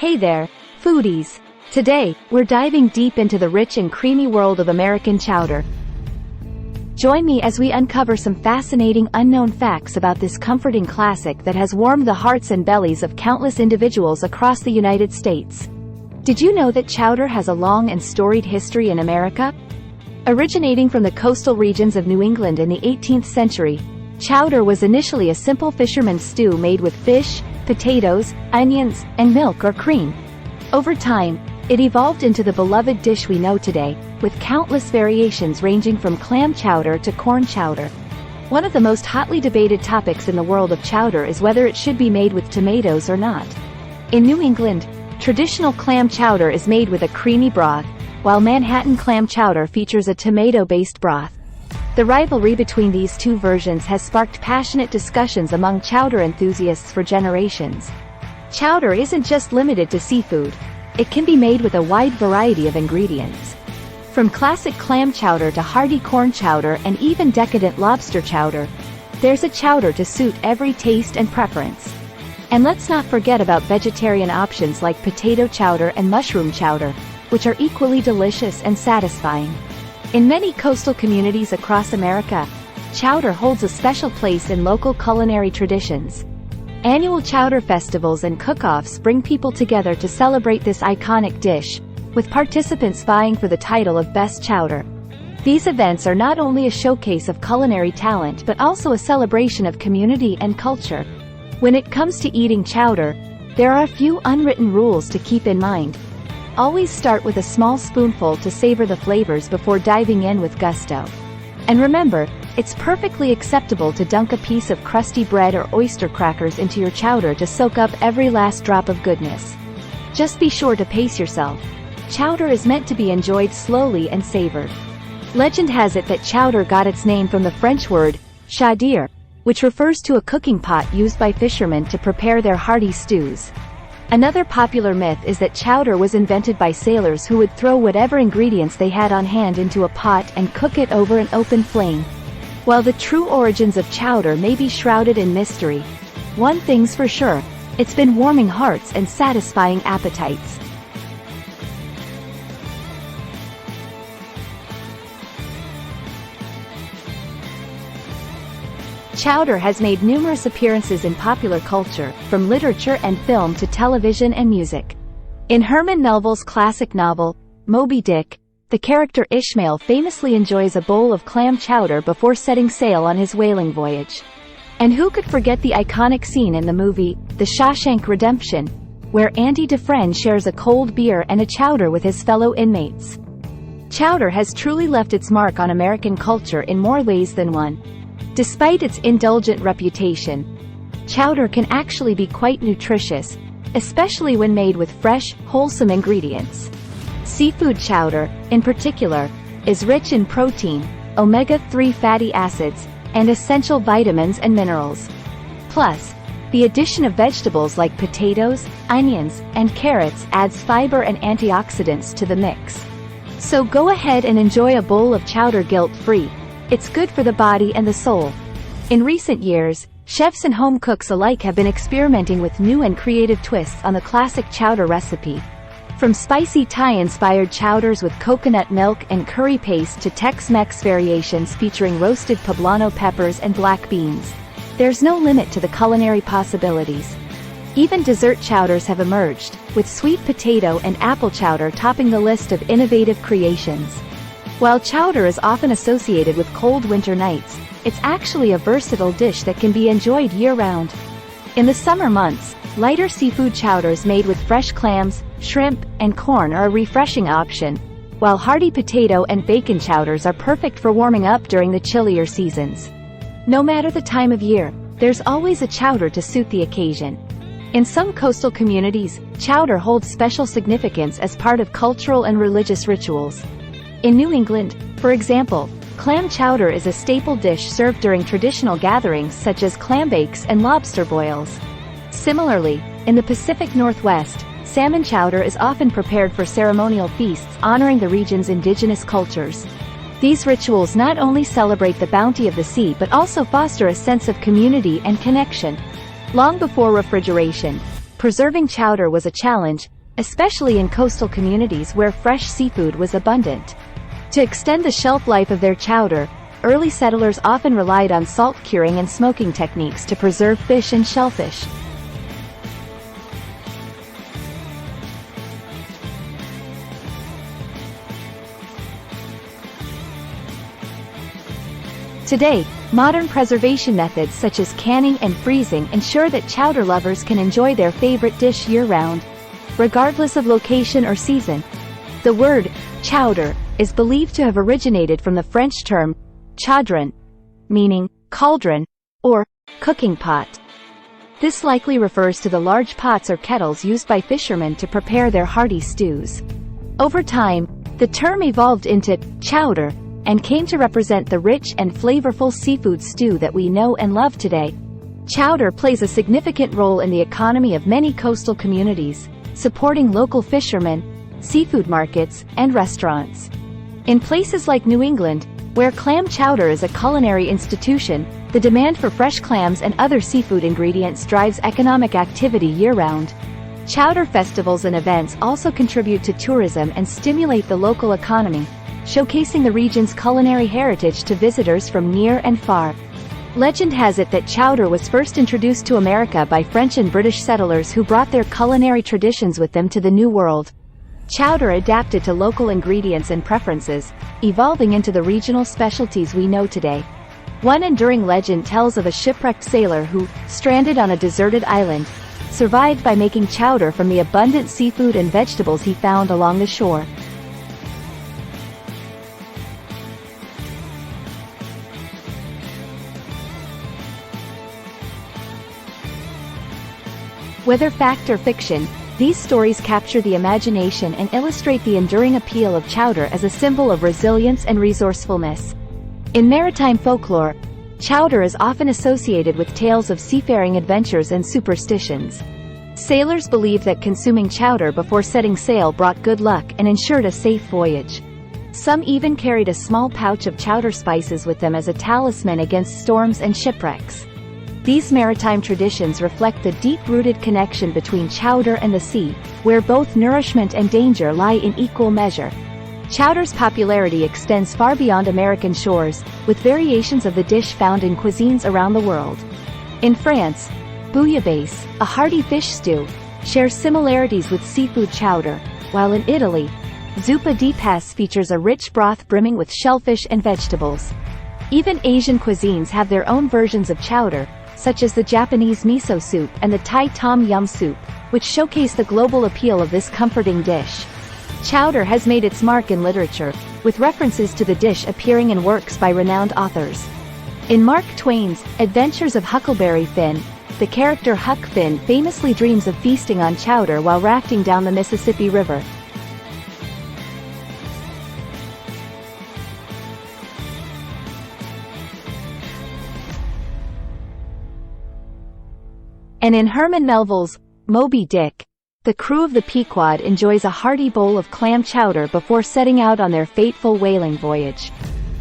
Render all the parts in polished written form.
Hey there, foodies! Today, we're diving deep into the rich and creamy world of American chowder. Join me as we uncover some fascinating unknown facts about this comforting classic that has warmed the hearts and bellies of countless individuals across the United States. Did you know that chowder has a long and storied history in America? Originating from the coastal regions of New England in the 18th century, chowder was initially a simple fisherman's stew made with fish, potatoes, onions, and milk or cream. Over time, it evolved into the beloved dish we know today, with countless variations ranging from clam chowder to corn chowder. One of the most hotly debated topics in the world of chowder is whether it should be made with tomatoes or not. In New England, traditional clam chowder is made with a creamy broth, while Manhattan clam chowder features a tomato-based broth. The rivalry between these two versions has sparked passionate discussions among chowder enthusiasts for generations. Chowder isn't just limited to seafood. It can be made with a wide variety of ingredients. From classic clam chowder to hearty corn chowder and even decadent lobster chowder, there's a chowder to suit every taste and preference. And let's not forget about vegetarian options like potato chowder and mushroom chowder, which are equally delicious and satisfying. In many coastal communities across America, chowder holds a special place in local culinary traditions. Annual chowder festivals and cook-offs bring people together to celebrate this iconic dish, with participants vying for the title of Best Chowder. These events are not only a showcase of culinary talent but also a celebration of community and culture. When it comes to eating chowder, there are a few unwritten rules to keep in mind. Always start with a small spoonful to savor the flavors before diving in with gusto. And remember, it's perfectly acceptable to dunk a piece of crusty bread or oyster crackers into your chowder to soak up every last drop of goodness. Just be sure to pace yourself. Chowder is meant to be enjoyed slowly and savored. Legend has it that chowder got its name from the French word chaudière, which refers to a cooking pot used by fishermen to prepare their hearty stews. Another popular myth is that chowder was invented by sailors who would throw whatever ingredients they had on hand into a pot and cook it over an open flame. While the true origins of chowder may be shrouded in mystery, one thing's for sure, it's been warming hearts and satisfying appetites. Chowder has made numerous appearances in popular culture, from literature and film to television and music. In Herman Melville's classic novel, Moby Dick, the character Ishmael famously enjoys a bowl of clam chowder before setting sail on his whaling voyage. And who could forget the iconic scene in the movie, The Shawshank Redemption, where Andy Dufresne shares a cold beer and a chowder with his fellow inmates. Chowder has truly left its mark on American culture in more ways than one. Despite its indulgent reputation, chowder can actually be quite nutritious, especially when made with fresh, wholesome ingredients. Seafood chowder, in particular, is rich in protein, omega-3 fatty acids, and essential vitamins and minerals. Plus, the addition of vegetables like potatoes, onions, and carrots adds fiber and antioxidants to the mix. So go ahead and enjoy a bowl of chowder guilt-free. It's good for the body and the soul. In recent years, chefs and home cooks alike have been experimenting with new and creative twists on the classic chowder recipe. From spicy Thai-inspired chowders with coconut milk and curry paste to Tex-Mex variations featuring roasted poblano peppers and black beans, there's no limit to the culinary possibilities. Even dessert chowders have emerged, with sweet potato and apple chowder topping the list of innovative creations. While chowder is often associated with cold winter nights, it's actually a versatile dish that can be enjoyed year-round. In the summer months, lighter seafood chowders made with fresh clams, shrimp, and corn are a refreshing option, while hearty potato and bacon chowders are perfect for warming up during the chillier seasons. No matter the time of year, there's always a chowder to suit the occasion. In some coastal communities, chowder holds special significance as part of cultural and religious rituals. In New England, for example, clam chowder is a staple dish served during traditional gatherings such as clam bakes and lobster boils. Similarly, in the Pacific Northwest, salmon chowder is often prepared for ceremonial feasts honoring the region's indigenous cultures. These rituals not only celebrate the bounty of the sea but also foster a sense of community and connection. Long before refrigeration, preserving chowder was a challenge, especially in coastal communities where fresh seafood was abundant. To extend the shelf life of their chowder, early settlers often relied on salt curing and smoking techniques to preserve fish and shellfish. Today, modern preservation methods such as canning and freezing ensure that chowder lovers can enjoy their favorite dish year-round, regardless of location or season. The word chowder is believed to have originated from the French term chaudron, meaning cauldron or cooking pot. This likely refers to the large pots or kettles used by fishermen to prepare their hearty stews. Over time, the term evolved into chowder and came to represent the rich and flavorful seafood stew that we know and love today. Chowder plays a significant role in the economy of many coastal communities, supporting local fishermen, seafood markets, and restaurants. In places like New England, where clam chowder is a culinary institution, the demand for fresh clams and other seafood ingredients drives economic activity year-round. Chowder festivals and events also contribute to tourism and stimulate the local economy, showcasing the region's culinary heritage to visitors from near and far. Legend has it that chowder was first introduced to America by French and British settlers who brought their culinary traditions with them to the New World. Chowder adapted to local ingredients and preferences, evolving into the regional specialties we know today. One enduring legend tells of a shipwrecked sailor who, stranded on a deserted island, survived by making chowder from the abundant seafood and vegetables he found along the shore. Whether fact or fiction, these stories capture the imagination and illustrate the enduring appeal of chowder as a symbol of resilience and resourcefulness. In maritime folklore, chowder is often associated with tales of seafaring adventures and superstitions. Sailors believed that consuming chowder before setting sail brought good luck and ensured a safe voyage. Some even carried a small pouch of chowder spices with them as a talisman against storms and shipwrecks. These maritime traditions reflect the deep-rooted connection between chowder and the sea, where both nourishment and danger lie in equal measure. Chowder's popularity extends far beyond American shores, with variations of the dish found in cuisines around the world. In France, bouillabaisse, a hearty fish stew, shares similarities with seafood chowder, while in Italy, zuppa di paste features a rich broth brimming with shellfish and vegetables. Even Asian cuisines have their own versions of chowder, such as the Japanese miso soup and the Thai tom yum soup, which showcase the global appeal of this comforting dish. Chowder has made its mark in literature, with references to the dish appearing in works by renowned authors. In Mark Twain's Adventures of Huckleberry Finn, the character Huck Finn famously dreams of feasting on chowder while rafting down the Mississippi River. And in Herman Melville's Moby Dick, the crew of the Pequod enjoys a hearty bowl of clam chowder before setting out on their fateful whaling voyage.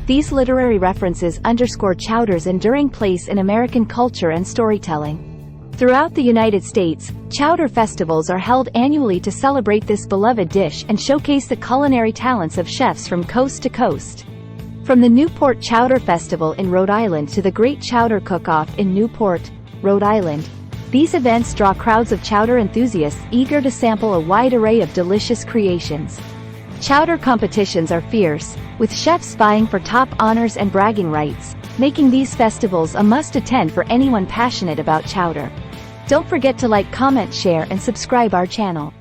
These literary references underscore chowder's enduring place in American culture and storytelling. Throughout the United States, chowder festivals are held annually to celebrate this beloved dish and showcase the culinary talents of chefs from coast to coast. From the Newport Chowder Festival in Rhode Island to the Great Chowder Cook-Off in Newport, Rhode Island, these events draw crowds of chowder enthusiasts eager to sample a wide array of delicious creations. Chowder competitions are fierce, with chefs vying for top honors and bragging rights, making these festivals a must-attend for anyone passionate about chowder. Don't forget to like, comment, share, and subscribe our channel.